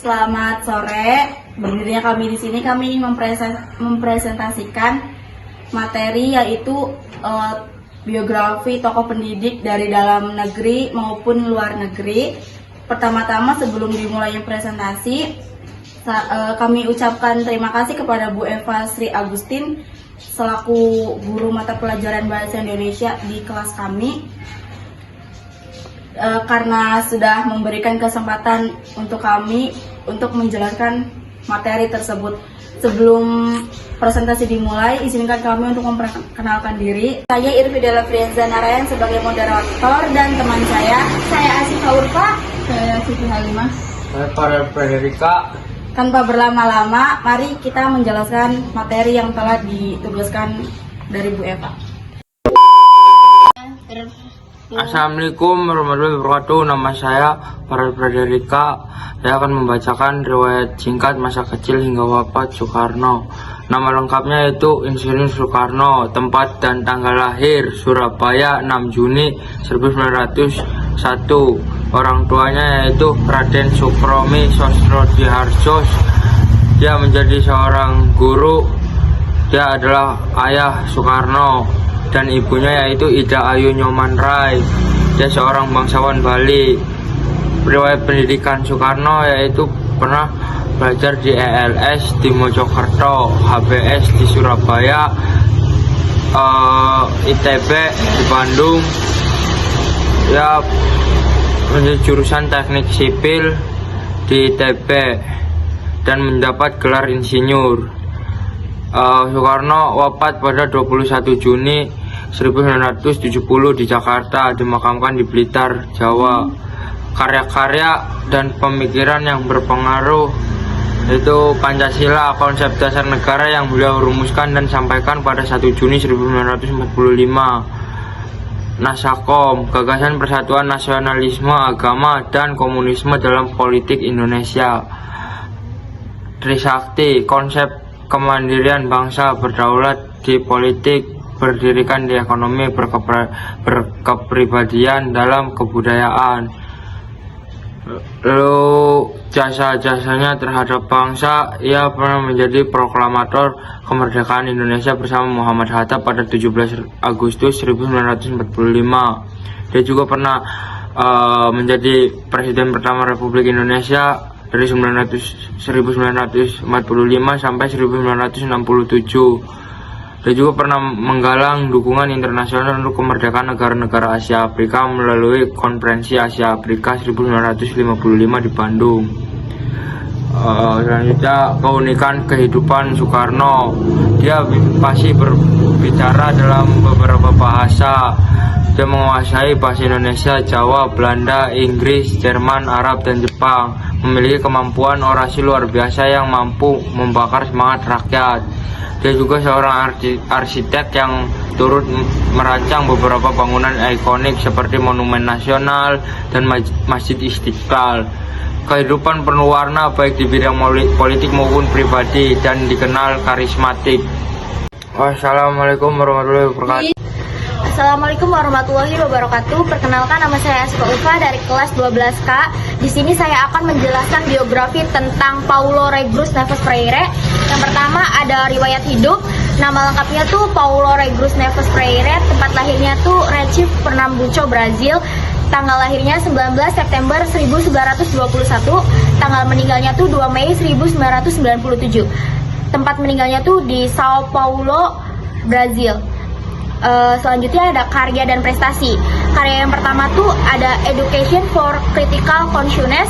Selamat sore. Berdirinya kami di sini, kami ingin mempresentasikan materi yaitu biografi tokoh pendidik dari dalam negeri maupun luar negeri. Pertama-tama sebelum dimulainya presentasi, kami ucapkan terima kasih kepada Bu Eva Sri Agustin selaku guru mata pelajaran Bahasa Indonesia di kelas kami, karena sudah memberikan kesempatan untuk kami untuk menjelaskan materi tersebut. Sebelum presentasi dimulai, izinkan kami untuk memperkenalkan diri. Saya Irfidela Frienza Narayan sebagai moderator, dan teman saya Asifah Urfa, saya Siti Halimah, saya Farel Frederika. Tanpa berlama-lama, mari kita menjelaskan materi yang telah ditugaskan dari Bu Eva. Assalamualaikum warahmatullahi wabarakatuh. Nama saya Farel Frederika. Saya akan membacakan riwayat singkat masa kecil hingga wafat Soekarno. Nama lengkapnya yaitu Insinyur Soekarno. Tempat dan tanggal lahir Surabaya 6 Juni 1901. Orang tuanya yaitu Raden Sukromi Sosrodjiharjo. Dia menjadi seorang guru. Dia adalah ayah Soekarno, dan ibunya yaitu Ida Ayu Nyoman Rai. Dia seorang bangsawan Bali. Riwayat pendidikan Soekarno yaitu pernah belajar di ELS di Mojokerto, HBS di Surabaya, ITB di Bandung. Ya, menjadi jurusan teknik sipil di ITB dan mendapat gelar insinyur. Soekarno wafat pada 21 Juni 1970 di Jakarta, dimakamkan di Blitar, Jawa. Karya-karya dan pemikiran yang berpengaruh yaitu Pancasila, konsep dasar negara yang beliau rumuskan dan sampaikan pada 1 Juni 1945. Nasakom, gagasan persatuan nasionalisme, agama, dan komunisme dalam politik Indonesia. Trisakti, konsep kemandirian bangsa, berdaulat di politik, berdirikan di ekonomi, berkepribadian dalam kebudayaan. Lalu jasa-jasanya terhadap bangsa, ia pernah menjadi proklamator kemerdekaan Indonesia bersama Muhammad Hatta pada 17 Agustus 1945. Dia juga pernah menjadi Presiden pertama Republik Indonesia dari 1945 sampai 1967. Dia juga pernah menggalang dukungan internasional untuk kemerdekaan negara-negara Asia Afrika melalui Konferensi Asia Afrika 1955 di Bandung. Selanjutnya, keunikan kehidupan Soekarno. Dia pasti berbicara dalam beberapa bahasa. Dia menguasai bahasa Indonesia, Jawa, Belanda, Inggris, Jerman, Arab, dan Jepang. Memiliki kemampuan orasi luar biasa yang mampu membakar semangat rakyat. Dia juga seorang arsitek yang turut merancang beberapa bangunan ikonik seperti Monumen Nasional dan Masjid Istiqlal. Kehidupan penuh warna baik di bidang politik maupun pribadi, dan dikenal karismatik. Wassalamualaikum warahmatullahi wabarakatuh. Assalamualaikum warahmatullahi wabarakatuh. Perkenalkan, nama saya Asifah Urfa dari kelas 12K. Di sini saya akan menjelaskan biografi tentang Paulo Regrus Neves Freire. Yang pertama ada riwayat hidup. Nama lengkapnya tuh Paulo Regrus Neves Freire. Tempat lahirnya tuh Recife, Pernambuco, Brazil. Tanggal lahirnya 19 September 1921. Tanggal meninggalnya tuh 2 Mei 1997. Tempat meninggalnya tuh di Sao Paulo, Brazil. Selanjutnya ada karya dan prestasi. Karya yang pertama tuh ada Education for Critical Consciousness.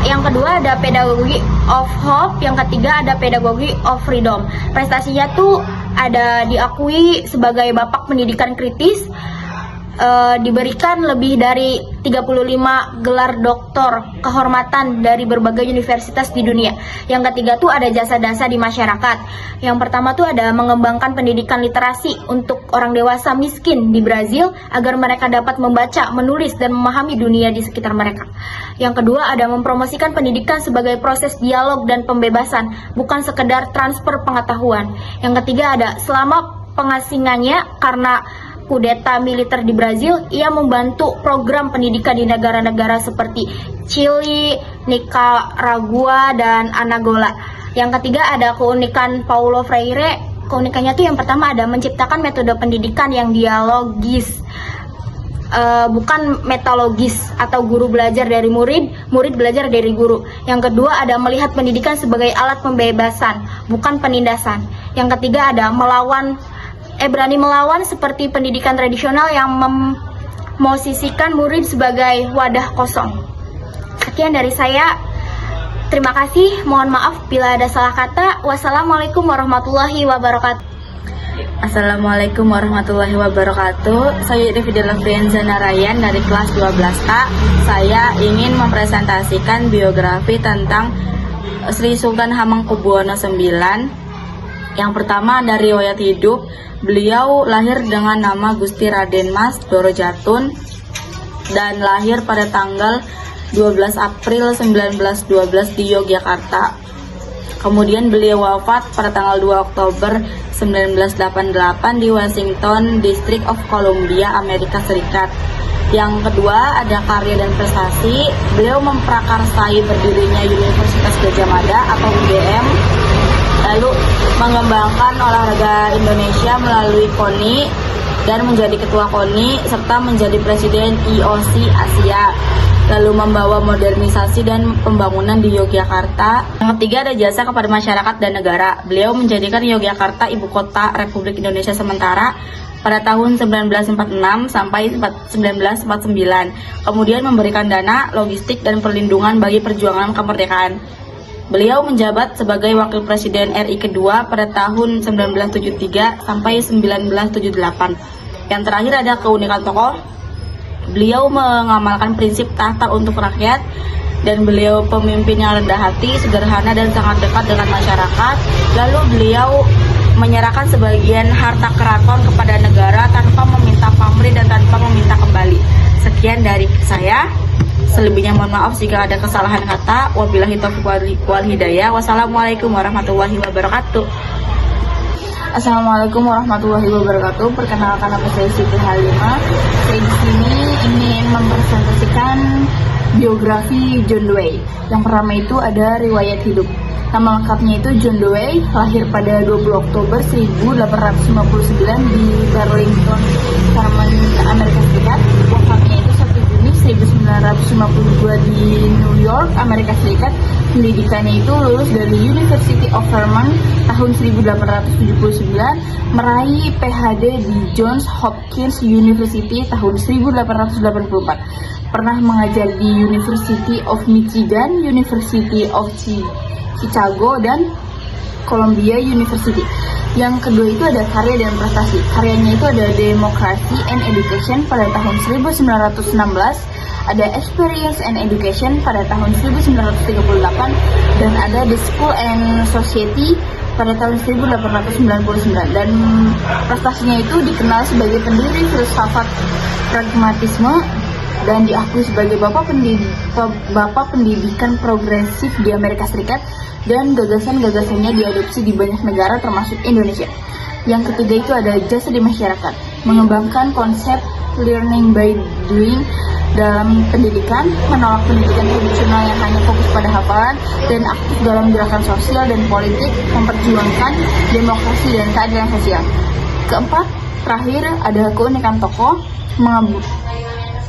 Yang kedua ada Pedagogy of Hope. Yang ketiga ada Pedagogy of Freedom. Prestasinya tuh ada diakui sebagai bapak pendidikan kritis, diberikan lebih dari 35 gelar doktor kehormatan dari berbagai universitas di dunia. Yang ketiga tuh ada jasa-jasa di masyarakat. Yang pertama tuh ada mengembangkan pendidikan literasi untuk orang dewasa miskin di Brazil agar mereka dapat membaca, menulis, dan memahami dunia di sekitar mereka. Yang kedua ada mempromosikan pendidikan sebagai proses dialog dan pembebasan, bukan sekedar transfer pengetahuan. Yang ketiga ada selama pengasingannya, karena kudeta militer di Brazil, ia membantu program pendidikan di negara-negara seperti Chili, Nicaragua, dan Angola. Yang ketiga ada keunikan Paulo Freire. Keunikannya tuh yang pertama ada menciptakan metode pendidikan yang dialogis, bukan metodologis atau guru belajar dari murid, murid belajar dari guru. Yang kedua ada melihat pendidikan sebagai alat pembebasan, bukan penindasan. Yang ketiga ada berani melawan seperti pendidikan tradisional yang memosisikan murid sebagai wadah kosong. Sekian dari saya. Terima kasih. Mohon maaf bila ada salah kata. Wassalamualaikum warahmatullahi wabarakatuh. Assalamualaikum warahmatullahi wabarakatuh. Saya Rifidila Frienza Narayan dari kelas 12K. Saya ingin mempresentasikan biografi tentang Sri Sultan Hamengkubuwono IX. Yang pertama dari riwayat hidup, beliau lahir dengan nama Gusti Raden Mas Doro Jatun dan lahir pada tanggal 12 April 1912 di Yogyakarta. Kemudian beliau wafat pada tanggal 2 Oktober 1988 di Washington, District of Columbia, Amerika Serikat. Yang kedua ada karya dan prestasi. Beliau memprakarsai berdirinya Universitas Gadjah Mada atau UGM, lalu mengembangkan olahraga Indonesia melalui KONI dan menjadi ketua KONI serta menjadi presiden IOC Asia, lalu membawa modernisasi dan pembangunan di Yogyakarta. Yang ketiga ada jasa kepada masyarakat dan negara. Beliau menjadikan Yogyakarta ibu kota Republik Indonesia sementara pada tahun 1946 sampai 1949. Kemudian memberikan dana, logistik, dan perlindungan bagi perjuangan kemerdekaan. Beliau menjabat sebagai Wakil Presiden RI kedua pada tahun 1973 sampai 1978. Yang terakhir ada keunikan tokoh. Beliau mengamalkan prinsip tahta untuk rakyat dan beliau pemimpin yang rendah hati, sederhana, dan sangat dekat dengan masyarakat. Lalu beliau menyerahkan sebagian harta keraton kepada negara tanpa meminta pamrih dan tanpa meminta kembali. Sekian dari saya. Selebihnya mohon maaf jika ada kesalahan kata. Wabillahi taufiq wal hidayah. Wassalamualaikum warahmatullahi wabarakatuh. Assalamualaikum warahmatullahi wabarakatuh. Perkenalkan, nama saya Siti Halimah. Saya di sini ingin mempresentasikan biografi John Dewey. Yang pertama itu ada riwayat hidup. Nama lengkapnya itu John Dewey, lahir pada 20 Oktober 1859 di Burlington, Vermont, Amerika Serikat. Wafatnya itu 1 Juni 1952 di New York, Amerika Serikat. Pendidikannya itu lulus dari University of Vermont tahun 1879, meraih PhD di Johns Hopkins University tahun 1884. Pernah mengajar di University of Michigan, University of Chicago, dan Columbia University. Yang kedua itu ada karya dan prestasi. Karyanya itu ada Democracy and Education pada tahun 1916, ada Experience and Education pada tahun 1938, dan ada The School and Society pada tahun 1899. Dan prestasinya itu dikenal sebagai pendiri filsafat pragmatisme dan diakui sebagai bapak pendidikan progresif di Amerika Serikat, dan gagasan-gagasannya diadopsi di banyak negara termasuk Indonesia. Yang ketiga itu ada jasa di masyarakat, mengembangkan konsep learning by doing dalam pendidikan, menolak pendidikan tradisional yang hanya fokus pada hafalan, dan aktif dalam gerakan sosial dan politik, memperjuangkan demokrasi dan keadilan sosial. Keempat, terakhir ada keunikan tokoh,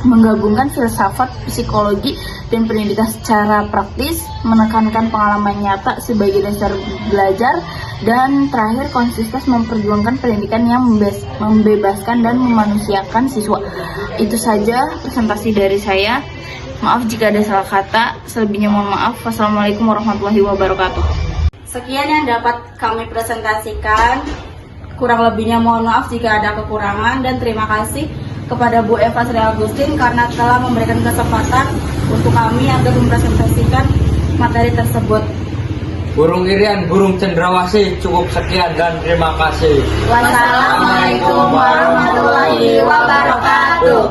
menggabungkan filsafat, psikologi, dan pendidikan secara praktis, menekankan pengalaman nyata sebagai dasar belajar, dan terakhir konsisten memperjuangkan pendidikan yang membebaskan dan memanusiakan siswa. Itu saja presentasi dari saya. Maaf jika ada salah kata, selebihnya mohon maaf. Wassalamualaikum warahmatullahi wabarakatuh. Sekian yang dapat kami presentasikan. Kurang lebihnya mohon maaf jika ada kekurangan, dan terima kasih kepada Bu Eva Sri Agustin karena telah memberikan kesempatan untuk kami agar mempresentasikan materi tersebut. Burung Irian, burung cendrawasih, cukup sekian dan terima kasih. Wassalamualaikum warahmatullahi wabarakatuh.